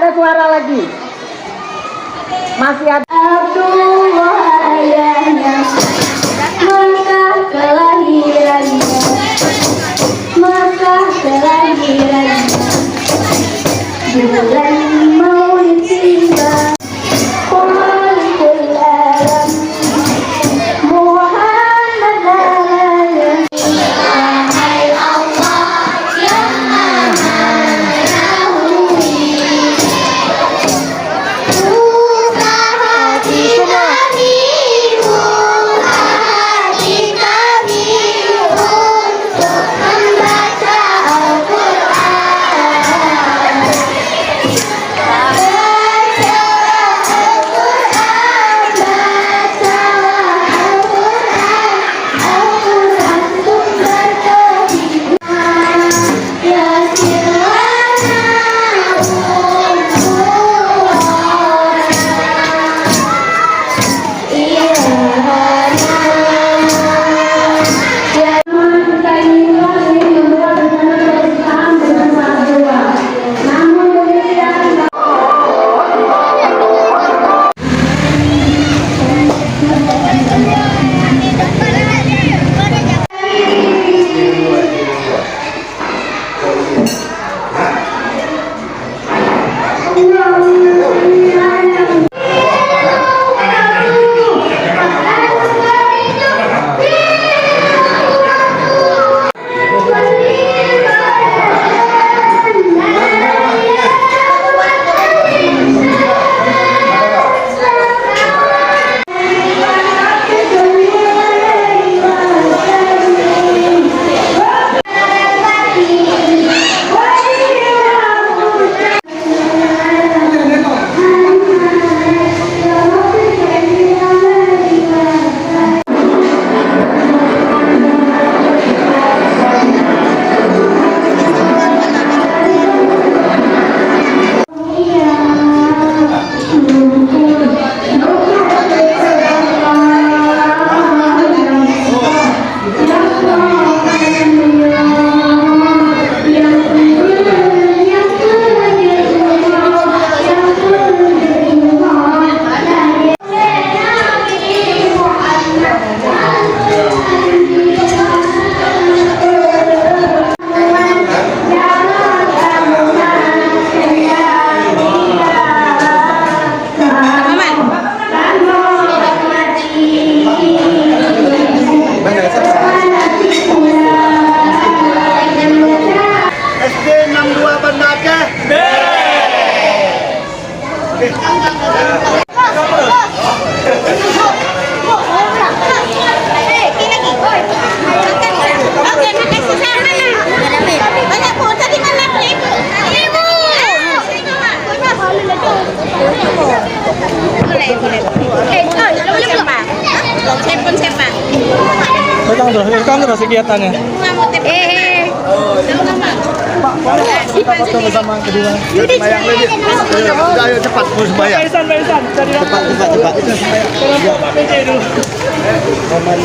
ada suara lagi. Masih ada. Abdullah ayahnya, Makkah kelahirannya, Makkah kelahirannya, bulan Maulid tiba, Khalikul alam, Muhammad namanya. Wahai Allah yang Maha Mengetahui, buka hati kami, buka hati kami untuk membaca Al-Quran. Baca Al-Quran, baca Al-Quran, Al-Quran sumber kehidupan. Yasin lana Rekam terus kegiatannya. Pak, kita foto bersama kedua. Bayang lagi. Ayo cepat, mau sembahyang. Baisan, cepat. Itu sembahyang. Momen